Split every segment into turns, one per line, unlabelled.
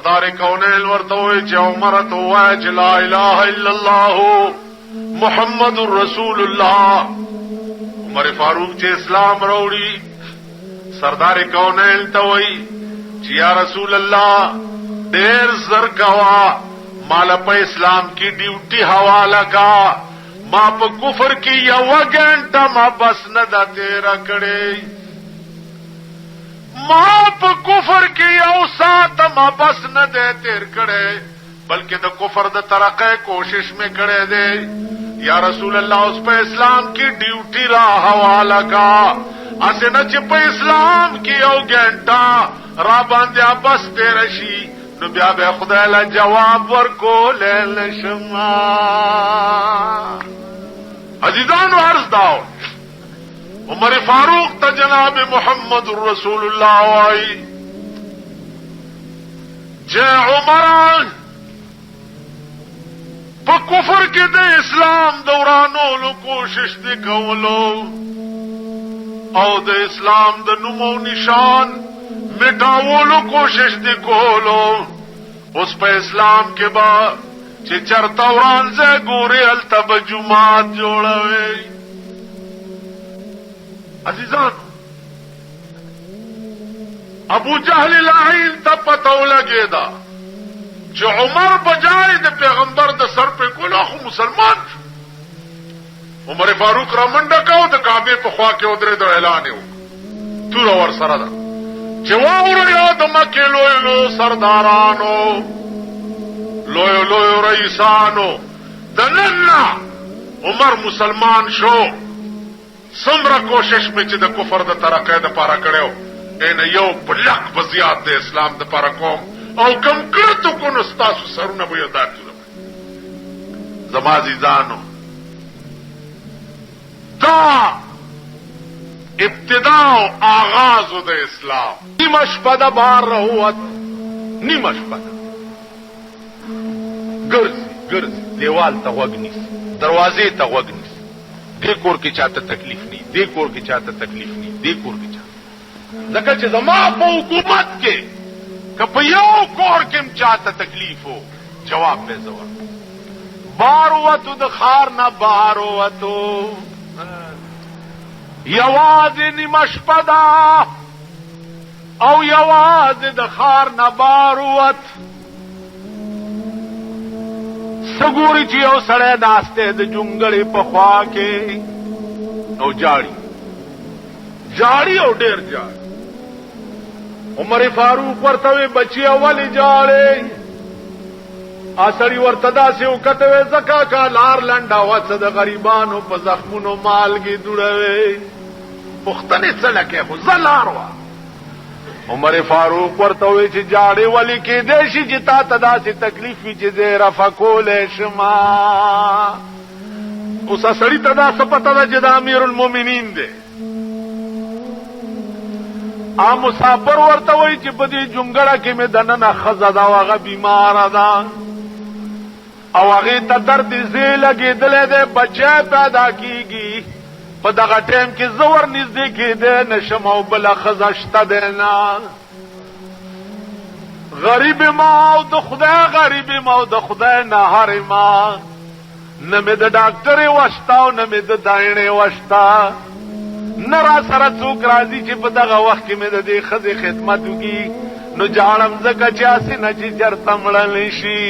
سردار کونین ورته وی چې عمر ته وایي چې لا اله الا الله محمد رسول الله. عمر فاروق چې اسلام راوړي سردار کونین ته وی چې یا رسول الله ډېر زر کوا مال په اسلام کی ډیوټي حواله کا ما په کفر کې یو غنټه ما بس نه دا تیرا کړې ما په کفر کې یو ساعت ما بس نه دې تیر کړې بلکې د کفر د ترقې کوشش مې کړې دې یا رسول الله اوس په اسلام کې ډیوټي را حواله کا اسنه چې په اسلام کې یو غنټه را باندې بس تیر شي نو بیا به خدای له جواب ورکول لشما. عزیزانو عرض داو عمر فاروق ته جناب محمد رسول الله وائی جے عمران په کفر کې د اسلام دورانولو کوشش دی کولو او د اسلام د نوم او نشان مټاولو کوشش دی کولو اوس په اسلام کې با چې چرته ورانځه ګوري التب جمعات جوړوي. عزیزان ابو جهل لعین ته پتو لګی دا چې عمر بجای د پیغمبر د سر په کولو خو مسلمان شو. عمر فاروق را منډه کاو د کعبه په خوا کې ودرې د اعلان یو تور ور سره دا چې واوریا د مکه لوی سردارانو لوی رئیسانو دننا عمر مسلمان شو سمره کوشش می چې د کفر د ترقې د پاره کړو ان یو بلک بزیات د اسلام د پاره کوم او کم کړتو کو نو تاسو سرونه به یاد کړو. زما عزیزانو دا ابتدا او آغاز د اسلام نیمه شپه د بار راووت نیمه شپه ګرځي دیوال ته غوږ نیسي دروازې ته غوږ نیسي دې کور کې چاته تکلیف نه دې کور کې چاته تکلیف نه دې کور کې چاته ځکه چې زما په حکومت کې که په یو کور کې چاته تکلیف وو جواب به زور بار وته د خار نه بار وته یوازې نیمه شپه ده او یوازې د خار نه بار وت سګوري چې یو سړی ناسته د جونګړې په خوا کې نو جاړي او ډېر جاړي. عمر فاروق ورته وی بچي اولې جاړې اسړی ورته داسې وکته وی زکا کا لار لنډا وڅ د غریبانو په زخمونو مالګي دوړوي پختنې څه لکه خو زلار وا. عمر فاروق ورته وی چې جاړې ولي کې دیشي چې تا ته داسې تکلیف وي چې زه رفقول شما اوس اسړی ته دا څه پته ده چې د امیر المؤمنین دی ا مسافر ورته وی چې په دې جونګړه کې مې دننه خزه دا واغه بیمار ده او هغه ته درد زی لګېدلې ده بچا پیدا کیږي په دغه ټیم کې زور نږدې کېده نشم او بل خزه شته ده نه غریب ما او د خدای غریب ما او د خدای نه هر ما نه مې د ډاکټر وشتا او نه مې د داینې وشتا نه را سره څوک راځي چې په دغه وخت کې مې د دې ښځې خدمت وکړي نو جاړم ځکه چې هسې نه چې چېرته مړلی شي.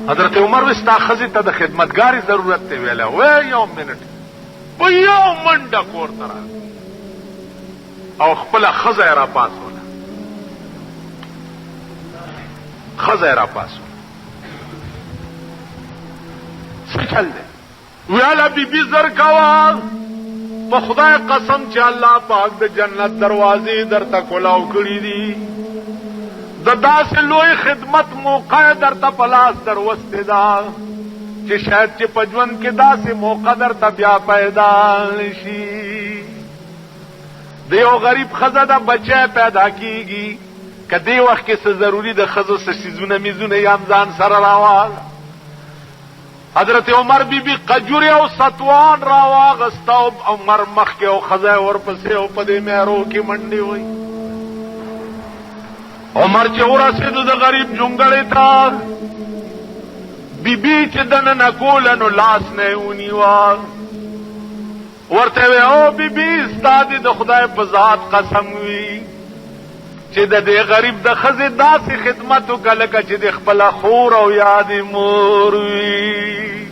حضرت عمر وی ستا ښځې ته د خدمتګاري ضرورت دی ویلی وی یو منټ په یو منډه کور ته راغی او خپله ښځه یې راپاڅوله څه چل دی ویاله بیبي زر کوه په خدای قسم چې الله پاک د جنت دروازې درته کلاو کړي دي د داسې لوی خدمت موقع درته په لاس دروستې ده چې شاید چې په ژوند کې داسې موقع درته بیا پیدا نشي. د یو غریب ښځه د بچی پیدا کیږي که دې وخت کې څه ضروري د ښځو څه څیزونه میزونه یې هم ځان سره راواله حضرت عمر بی قجوری او ستوان را واغستا او عمر مخ کې او خزای ورپسې او په دې مېرو کې منډي وای. عمر چې ورسېد د غریب جونګړې ته بی چې دننه کوله نو لاس نه ونیوا ورته وی او بی استاد د خدای په ذات قسم وی چې د دې غریب د خزې داسې خدمت وکړه چې د خپل خور او یاد مور وی.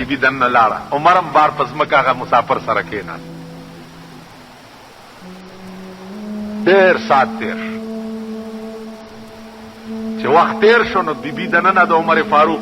بی دننه لاړه عمرم بار پزمکه هغه مسافر سره کېناست. ډېر سات تیر چې وخت تیر شو نو بی دننه د عمر فاروق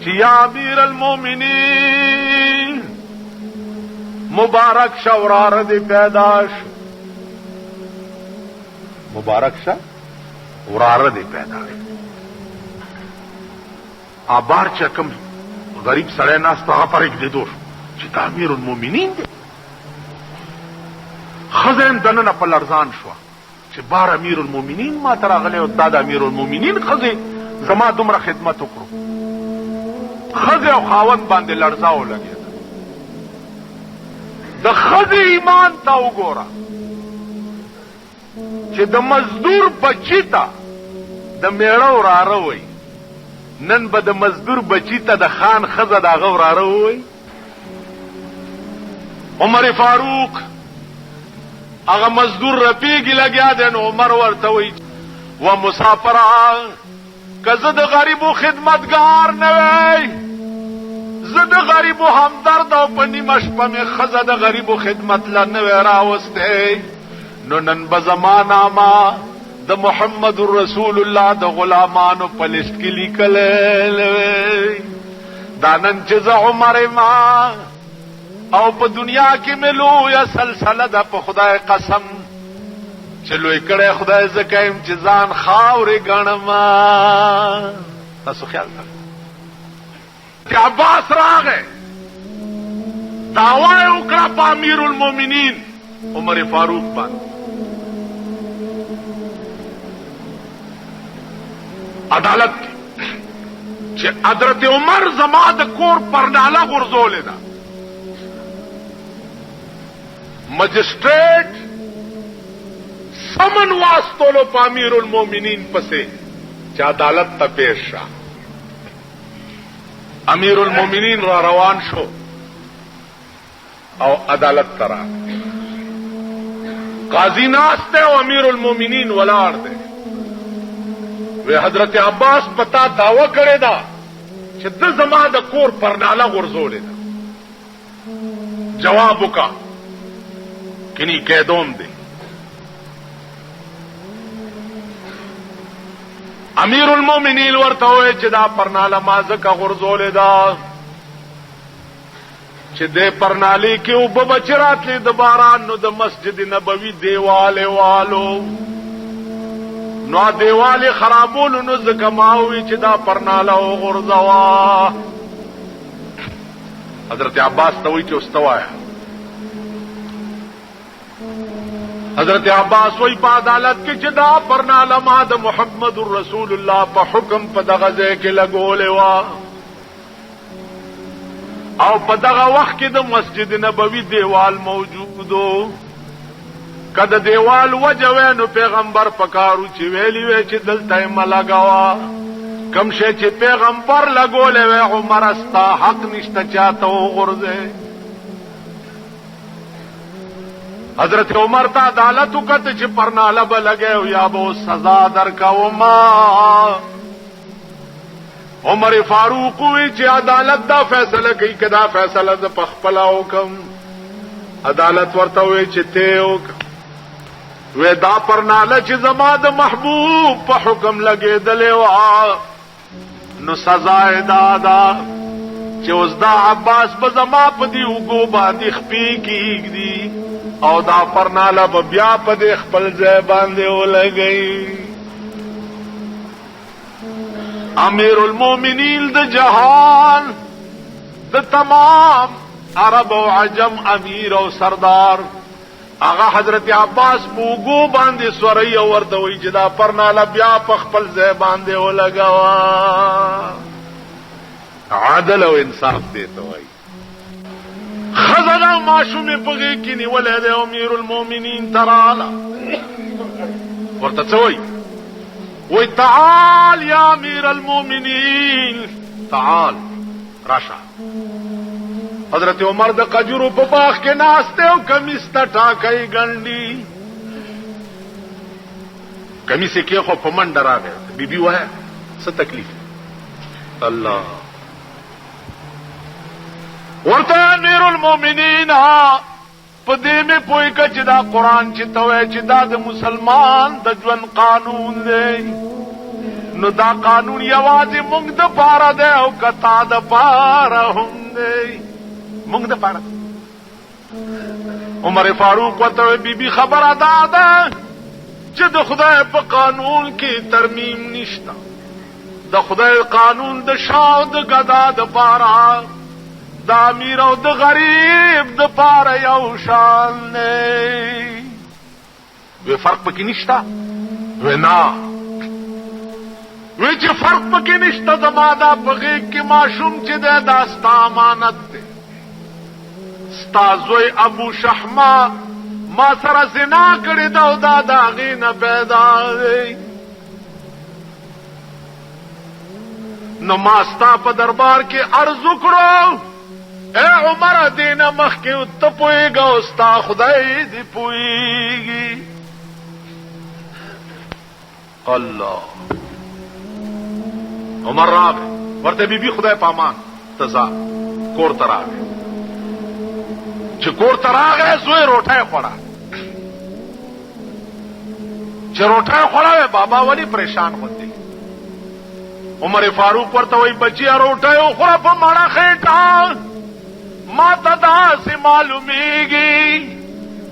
چې یا امیر المؤمنین مبارک شورار دی پیدا شو. مبارک شا وراره دی پیدا شو. آبار چې کوم غریب سړی ناست هغه پر یک دیدو شو چې دا امیر المؤمنین دی. خزم دننه په لرزان شو چې بار امیر المؤمنین ما تر غلې او دا د امیر المؤمنین خزه زما دومره خدمت وکړو. خزه او خاوند باندې لړزاو لګید. د خزه ایمان تا وګوره چې د مزدور بچی ته د میړه وراره وای نن به د مزدور بچی ته د خان خزه د هغه وراره وای. عمر فاروق هغه مزدور رپیږي لګیا دی نو عمر ورته وای و مسافره که زه د غریبو خدمتګار نه وای زه د غریبو همدرد او په نیمه شپه مې ښځه د غریبو خدمت له نه وی راوستی نو نن به زما نامه د محمد رسول الله د غلامانو په لیست کې لیکلی دا نن چې زه عمر ما او په دنیا کې مې لویه سلسله ده په خدای قسم چې لوی کړی خدای زه کیم چې ځان خاورې ګڼم. تاسو خیال کړئ چې عباس راغی دعوا یې وکړه په امیر المؤمنین عمر فاروق باندې. عدالت کې چې حضرت عمر زما د کور پرناله غورځولې ده. مجسټریټ سمن واستولو په امیر المؤمنین پسې چې عدالت ته پیش شه. امیر المؤمنین را روان شو او عدالت ته راغی. قاضی ناست دی او امیر المؤمنین ولاړ دی. وی حضرت عباس پتا دعوه کړې ده چې د زما د کور پرناله غورځولې ده. جواب وکړه کني قیدوم دی. امیر المؤمنین ورته وی چې دا پرناله ما ځکه غورځولې ده چې دې پرنالې کې اوبه بچ راتلې د باران نو د مسجد نبوي دیواله والو نو دیواله خرابولو نو ځکه ما وی چې دا پرناله وغورځوا. حضرت عباس ته وی چې استوایا. حضرت عباس وی په عدالت کې چې دا پرناله ما د محمد رسول الله په حکم په دغه ځای کې لګولې وا او په دغه وخت کې د مسجد نبوي دیوال موجودو. کله دیوال وجوه نو پیغمبر پکارو چې ویلی وی چې دلته یې ملګوا کم شي چې پیغمبر لګولې وی عمر استا حق نشته چاته وغورځي. حضرت عمر ته عدالت وکړه چې پرناله به لګي یا به سزا درکوما. عمر فاروق وی چې عدالت دا فیصله کوي کدا فیصله ز پخپلا وکم. عدالت ورته وی چې ته وک وی دا پرناله چې زما د محبوب په حکم لګېدلې وا نو سزا یې دا چې اوس دا عباس به زما په دې وګو باندې خپې کېږدي او دا پرناله به بیا په دې خپل ځای باندې ولګي. امیر المؤمنین د جهان د تمام عرب او عجم امیر او سردار هغه حضرت عباس پوغو باندې سوري ورته وی چې دا پرناله بیا په خپل ځای باندې ولګوا عدل او انصاف دی ته وای خزانه ماشومه پغې کې نیولې ده امیر المؤمنین تراله ورته څوي وی تعال یا امیر المؤمنین تعال راشا حضرت عمر د قجرو په باغ کې ناشته او کمیس ته ټاکای ګنډي کمیس کې خو په منډه راغی بیبي وای څه تکلیف الله ورته امیر المؤمنین په دې مې پوي کچ دا قران چې توې چې دا د مسلمان د ژوند قانون دی نو دا قانون یوازې موږ د پاره دی او کتا د پاره هم دی موږ د پاره عمر فاروق ورته بیبي خبره ده چې د خدای په قانون کې ترمیم نشته د خدای قانون د شاو د غدا د پاره د امیر او د غریب د پاره یو شان نه وی فرق پکې نشته وینا وی چې فرق پکې نشته زما دا بغیر کې ماشوم چې دا ستا امانت دی ستا زوی ابو شحما ما سره زنا کړی دا او دا داغې نه پیدا دی نو ما ستا په دربار کې عرض وکړو اے عمر دین مخکې ته پوهېږه او ستا خدای دې پوهېږي الله عمر راغی ورته بیبي خدای پامان تزا کور ته راغی چې کور ته راغی زوی روټۍ خوړه چې روټۍ خوړه بابا ولی پریشان غوندې عمر فاروق ورته وایي بچیا روټۍ وخوره په مړه خېټه ما ته داسې معلومیږي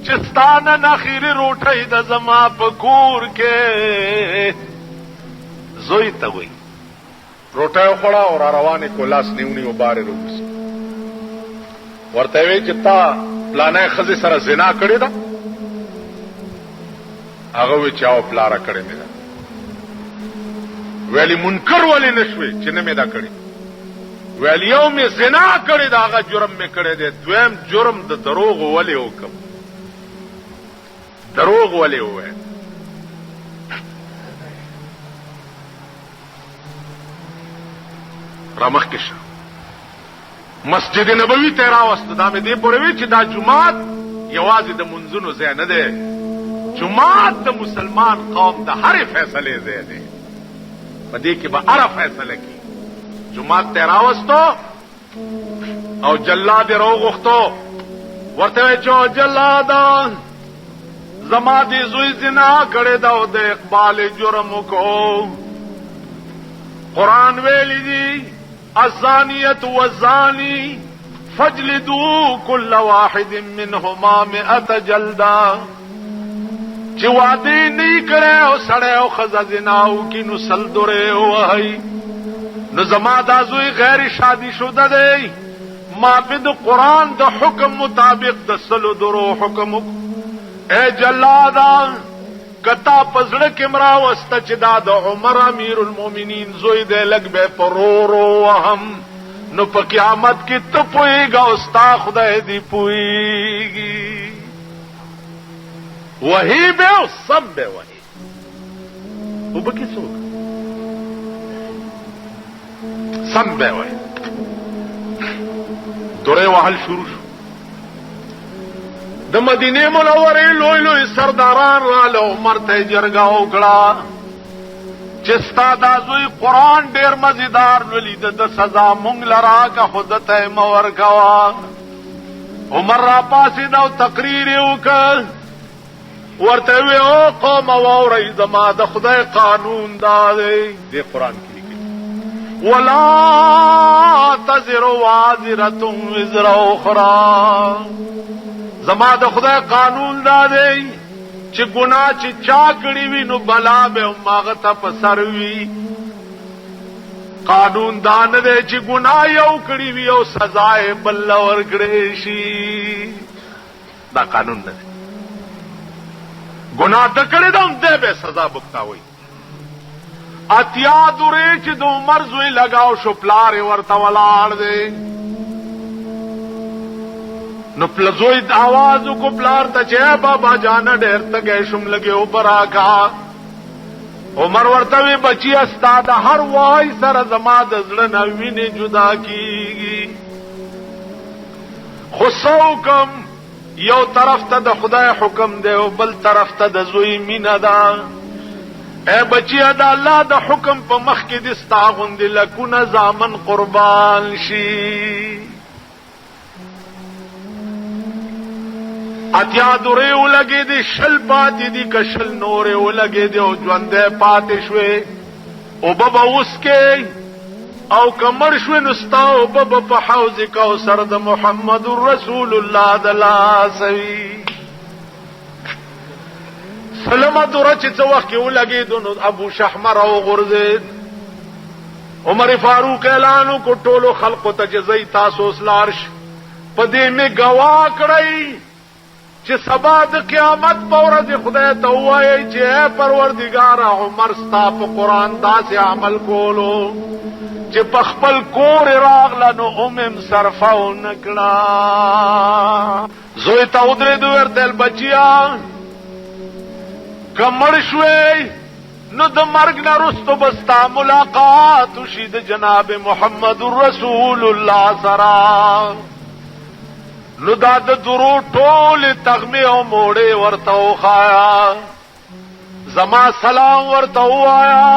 چې ستا نن اخري روټۍ د زما په کور کې زوی ته وایي روټۍ وخوړه او را روانې کو لاس نیونی و بارې روبسي ورته وی چې تا پلانې خزي سره زنا کړې ده هغه وی چې او پلاره کړې مې ده ویلی منکر ولی نشوي چې نه مې دا کړې ویلی یو مې زنا کړې ده هغه جرم مې کړې ده دویم جرم د دروغ ولی وکم دروغ ولی وې رامخ کې مسجد نبوي ته راوست دا مې دې پورې وی چې دا جمعات یوازې د منځونو ځای نه دی جمعات د مسلمان قوم د هر فیصله ځای دی په دې کې به هر فیصله کی جمعات ته راوستو او جلاد روغختو ورته چې جلاد زما دې زوی زنا کړې دا او د اقبال جرم کو قران ویلی دی الزانية والزاني فاجلدوا كل واحد منهما 100 جلدا چې وعده نه کړي او سړی او خزه زناو کې نو سل دوره وای نو زما دا زوی غیر شادي شوده دی ما په د قران د حکم مطابق د سلو درو حکم اے جلادا کتا پزړه کې مرا واست چې دا د عمر امیر المؤمنین زوی دې لګ به پرورو وهم نو په قیامت کې ته پويګا او ستا خدای دې پويږي وਹੀ به او سم به وਹੀ وبکې څوک سم به وਹੀ دوره وحل شروع شو د مدینه منورې لوی لوی سرداران رااله عمر ته جرګه وکړه چې ستا دا زوی قرآن ډېر مزیدار ولید د سزا مونږ لرا که خود ته مور کوا عمر را پاسې دا تقریر وکړ ورته وی او قوم واورئ زما د خدای قانون دا دی د قرآن کې ولا تزر وازرة وزر اخرى زما د خدای قانون دا دی چې ګناه چې چا کړی وي نو بلا به ماغه ته پسر وي قانون دا نه دی چې ګناه یو کړی وي او سزا یې بل ورکړي شي دا قانون نه دی گناہ دکڑے دا دے بے سزا بکتاوئی اتیا دوری چې د عمر زوی لگاو شو پلار ورته ولاړ دی نو پلزوی آوازو کو پلار ته چې بابا جان ډېر تګې شم لګیو براکا عمر ورته وی بچی استاد هر وای سره زما د زړه نه ویني جدا کیږي خصوکم یو طرف ته د خدای حکم دی او بل طرف ته د زوی مینا ده اے بچی دا الله د حکم په مخ کې د استاغوند لکونه زامن قربان شي اتیا دوری ولګې دي شل پاتې دي کشل نورې ولګې دي او ژوندې پاتې شوې او بابا اوس کې او کمر شوې نستا او بابا په حوض کوثر د محمد رسول الله د لاسوي سلمہ دوره چې څو وخت کې ولګېد نو ابو شحمر او غرزید عمر فاروق اعلان کو ټولو خلقو ته جزای تاسو اسلارش پدې می گواه کړی چې سبا د قیامت په ورځ خدای ته وایي چې اے پروردگار عمر ستا په قران داسې عمل کولو چې په خپل کور راغله نو صرفاو نکړه زوی ته ودرېدو ورته بچیا کمر شوی نو د مرګ نه رستو بستا ملاقات وشي د جناب محمد رسول الله سره نو دا د درو ټول تغمی او موړې ورته وخایا زما سلام ورته وایا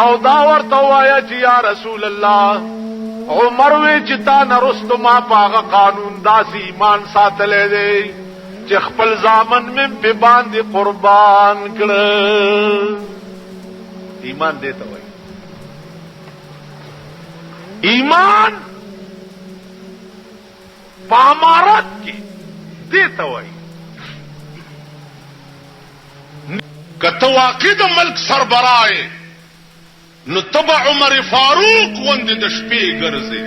او دا ورته وایا چې یا رسول الله عمر وی چې تا نه رستو ما پاغه قانون داسې ایمان ساتلې دی چې خپل ځامن مې په باندې قربان کړ ایمان دې ته وایي ایمان پامارت کی دې ته وایي کته واقع د ملک سربراه نو تبع عمر فاروق وند د شپې ګرځي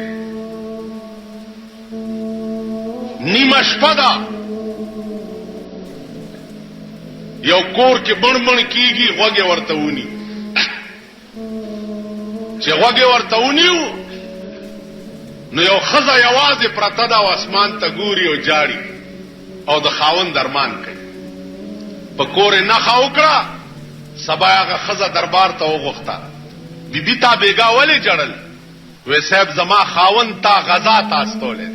نیمه شپه ده یو کور کې بڼ کیږي غوږه ورته ونی چې غوږه ورته ونیو نو یو خزه یوازې پرته ده او اسمان ته ګوري او جاړي او د خاوند درمان کوي په کور نه خاوکړه سبا هغه خزه دربار ته وغوښته بیبي تا بیګا ولې جړل وې صاحب زما خاوند تا غزا تاستولې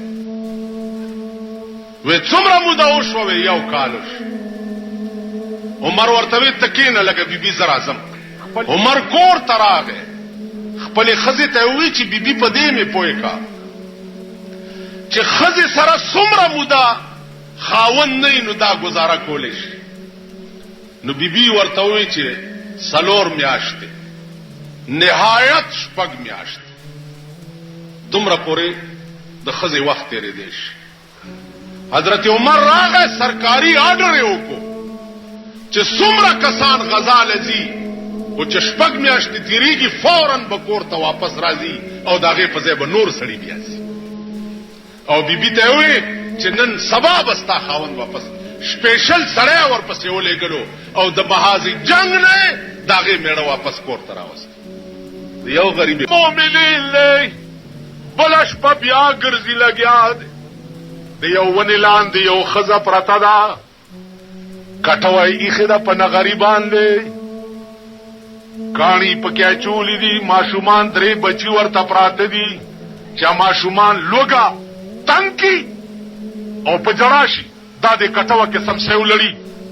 وې څومره موده وشوه یو کالوش عمر ورته تکینه لکه بیبي زرا اعظم عمر کور تراغه خپل خزه ته وی چې بیبي په دې می پوي کا چې خزه سره څومره موده خاون نه نو دا گزاره کولې نو بیبي ورته وی چې سلور میاشته نهایت شپږ میاشته دومره پورې د خزه وخت لري دیش حضرت عمر راغه سرکاري آرډر وکړو چې څومره کسان غزا لذي او چې شپږ میاشتې تیریږي فوراً به کور ته واپس راځي او داغه په ځای به نور سړي بیا سي او بیبي ته وي چې نن سبا بستا خاوند واپس سپیشل سړی ورپسې ولېګلو او د بهازي جنگ نه داغه میړه واپس کور ته راوست یو غریب مؤمنین له بلش په بیا ګرځي لګیا دی یو ونی لاندې یو خزه پرته ده کټوای اخدا په غریبان دی کانی پکیا چولی دی ماشومان درې بچی ورته پراته دي چې ماشومان لوګا تنکی او په جراشي دا د کټوا کې سم سیو لړی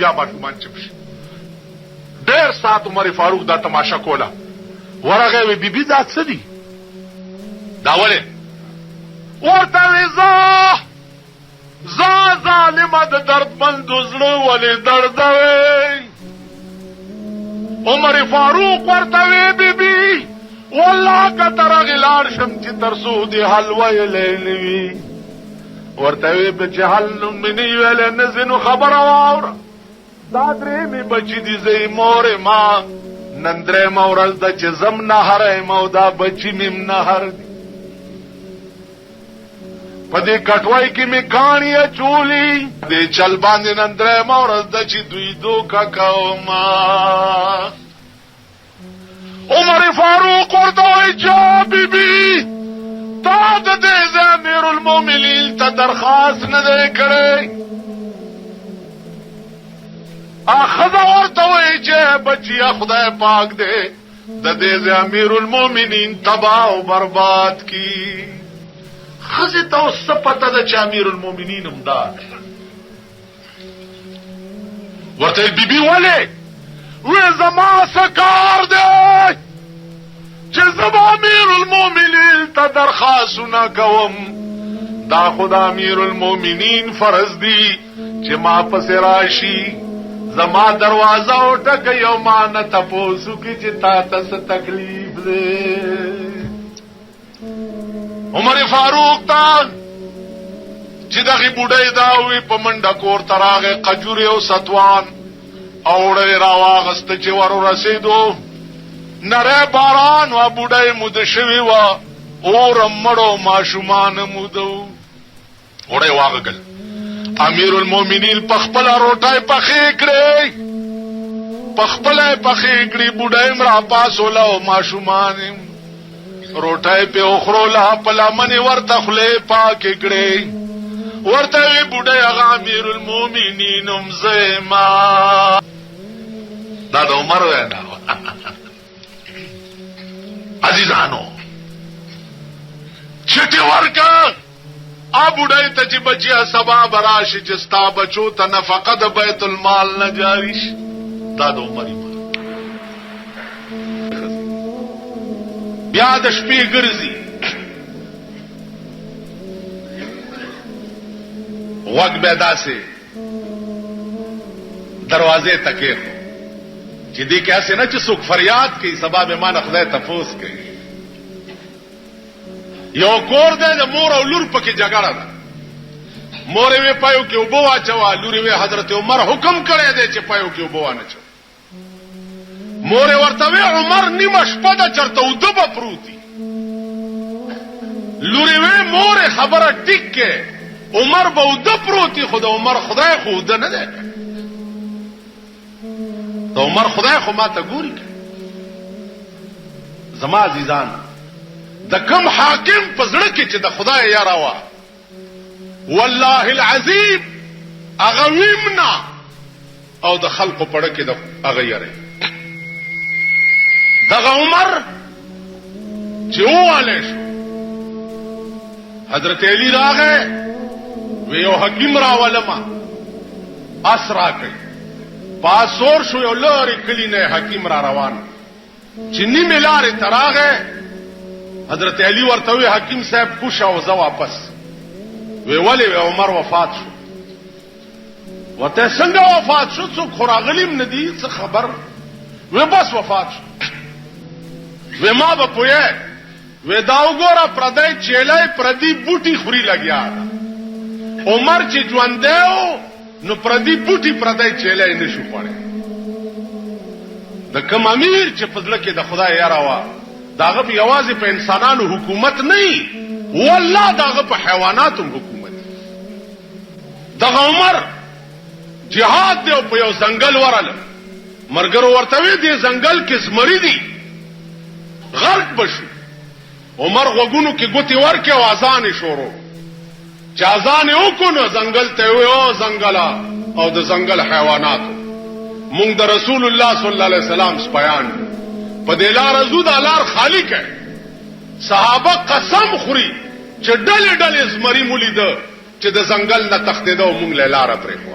بیا ماشومان چپ شي ډېر سات عمر فاروق دا تماشا کولا ورغه وی بیبي دا څه دي دا وله ورته زا ظالمه د دردمند زړه ولې درد وي عمر فاروق ورته وی بیبي والله کتر غلار شم چې ترسو دی حلوه لینوي ورته وی بچ حل منی ویل نزنو خبر اور دا درې می بچی دي زې مور ما نندره مورز د چې زم نه هره مو دا بچی مم نه هر پدې کټوای کې می کانی چولی دې چل باندې نندره مورز د چې دوی دوکا کوما عمر فاروق ورته وای چا بیبي تا د دې امیر المؤمنین ته درخواست نه دی کړی اخذ ورته وای چې بچیا خدای پاک دې د دې امیر المؤمنین تباہ او برباد کی خزه ته اوس پته ده چې امیر المؤمنین همدار ورته بیبي ولې وې زما سکار ده چې زما امیر المؤمنین ته درخواستونه کوم دا خدا امیر المؤمنین فرض دی چې ما پس راشي زما دروازه او ټک یو ما نه تاسو کې چې تاسو تکلیف ده عمر فاروق تا چې دغه بوډای دا وی په منډه کور تراغه قجوري او ستوان اوړې راواغست چې ور رسیدو نره باران وا بوډای مود شوی وا اور مړو ماشومان مودو وړې واغل امیر المؤمنین پخپل روټای پخې کړې پخپل پخې کړې بوډای مرا پاسولا او ماشومان روټای په اخرولا پلا منی ورته خله پاک کړي ورته وی بوډای هغه امیر المؤمنین زما دا د عمر وینا عزیزانو چټي ورکا ا بوډای ته چې بچیا سبا براشي چې ستا بچو ته نفقه د بیت المال نه جاری شي دا د عمر بیا د شپې ګرځي وګ به داسې دروازې تکې چې دې کې اسه نه چې څوک فریاد کوي سبب ما نه خدای تفوس کوي یو کور دې د مور او لور پکې جګړه ده مور یې پایو کې وبو اچوا لور یې حضرت عمر حکم کړی دی چې پایو کې وبو نه چو مور ورته عمر نیمه شپه د چرته ودبه پروتي لوري وې مور خبره ټیک کې عمر به ود پروتي خدای عمر خدای خود نه ده ته عمر خدای خو ماته ګوري زما عزیزان د کم حاکم پزړه کې چې د خدای یاره وا والله العظیم اغه ویمنا او د خلقو پړه کې د اغه یاره دغه عمر چې واله شو حضرت علی راغه ویو حکیم راولما اسرا کوي پاسور شو یو لوري کلی نه حکیم را روان چې نیمه لارې تراغه حضرت علی ورته وی حکیم صاحب کوشا او زه واپس وی ولی عمر وفات شو وته څنګه وفات شو څو خراغلیم ندی څه خبر وی بس وفات شو وی ما به پوهه وی دا وګوره پردای چیلای پردی بوټي خوري لګیا عمر چې ژوندېو نو پردی بوټي پردای چیلای نشو پړې د کوم امیر چې فضله کې د خدای یاره وا داغه په یوازې په انسانانو حکومت نه والله داغه په حیواناتو حکومت دغه عمر جهاد دی په یو ځنګل ورل مرګرو ورته وی دی ځنګل کې زمری دی غرق بشو عمر غوګونو کې ګوتی ورکه او اذان شروع چې اذان وکړو ځنګل ته وی او ځنګلا او د ځنګل حیواناتو مونږ د رسول الله صلی الله علیه وسلم سپیان په دې لار زو د لار خالق ہے صحابه قسم خوري چې ډلې ډلې زمری مولید چې د ځنګل نه تختیدو مونږ له لار پرې خو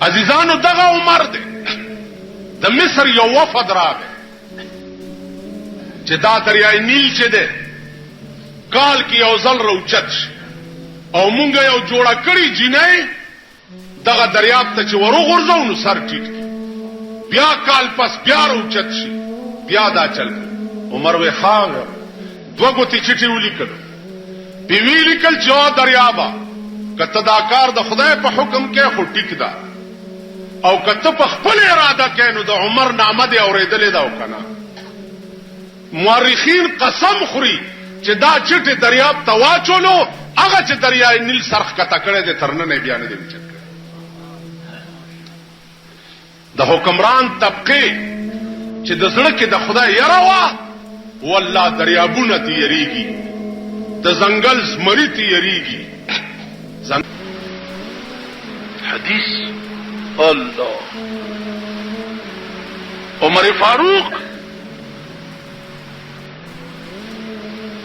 عزیزانو دغه عمر دی د مصر یو وفد راغی چې دا دریای نیل چې ده کال کې یو ځل روچت او مونږ یو جوړه کړی جنای دغه دریاب ته چې ورو غورځو نو سر ټیټ بیا کال پس بیا روچت شي بیا دا چل عمر وی خان دو ګوتی چټي ولیکل په ویلیکل چې دریابا کته دا کار د خدای په حکم کې خو ټیک ده او کته په خپل اراده کې نو د عمر نامه دی اوریدلې دا وکنه مورخین قسم خوري چې دا چټه دریاب ته واچولو هغه چې دریای نیل سرخ کته کړی د ترنه بیان دی چې د حکمران طبقه چې د زړه کې د خدای یره وا والله دریابونه تی یریږي د ځنګل زمری تی یریږي حدیث الله عمر فاروق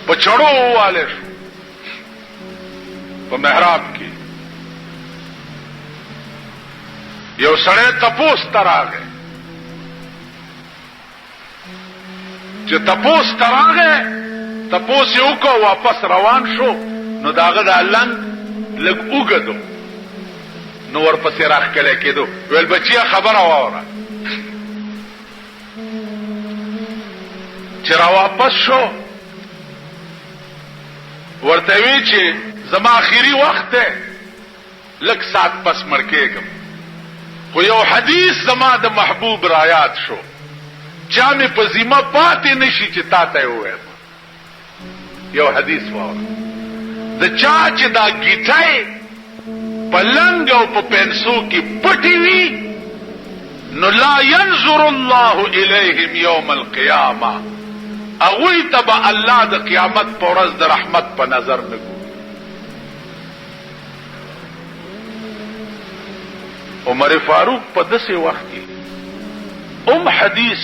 بچړو والے په محراب کې یو سړی تپوس تراغه چې تپوس تراغه تپوس یو کو واپس روان شو نو داغه د لنګ لګ وګدو نو ورپسې راخکله کېدو ویل بچیا خبره واوره چې را واپس شو ورته وی چې زما اخیری وخت ده لک سات پس مرکېږم خو یو حدیث زما د محبوب را یاد شو چا مې په ذمہ پاتې نشي چې تا ته ووایم یو حدیث واوره د چا چې دا گیټای پلنګ او په پنسو کې پټي وي نو لا ينظر الله اليهم يوم القيامه اغوی تبا الله د قیامت په ورځ د رحمت په نظر نه ګوري عمر فاروق په دسه وخت کې حدیث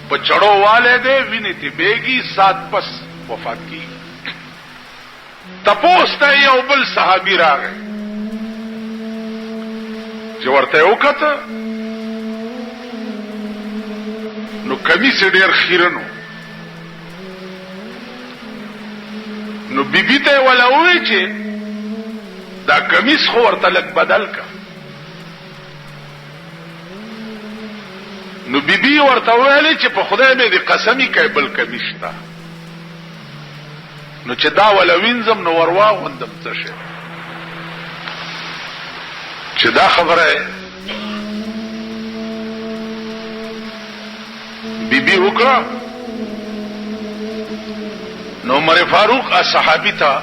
په چړو والے دے ویني تی بیگی سات پس وفات کی تپوس ته یو بل صحابي راغی چې ورته وکړه نو کمیس ډیر خیرنو نو بیبي ته ولا وی چې دا کمیس خو ورته لک بدل کا نو بیبي ورته ویلې چې په خدای مې دې قسمی کوي بل کمیس تا نو چې دا ولا وینځم نو ورواغوندم څه شي چې دا خبره بیبي وکړه نو عمر فاروق صحابي ته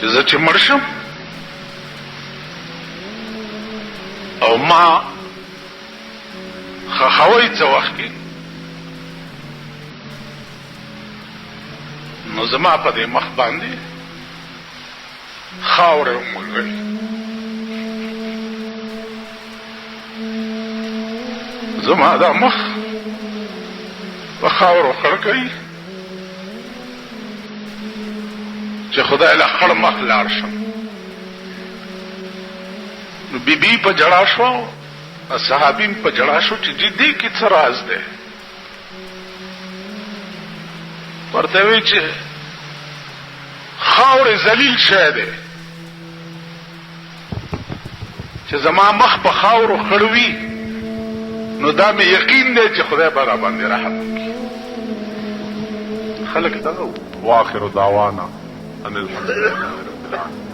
چې زه چې مرشم او ما خخوي څه وخت کې نو زما په دې مخ باندې خاور ومغل زما دا مخ په خاور وخړ کوي چې خدای له خړ مخ لاړ شم نو بیبي په جړا شو صحابین په جړا شو چې جدي کې څه راز ده ورته وی چې خاور ذلیل شه ده چې زما مخ په خاور خړوي نو دا مې یقین دی چې خدای به را باندې رحم وکړي خلک ته واخر دعوانا ان الحمد لله رب العالمين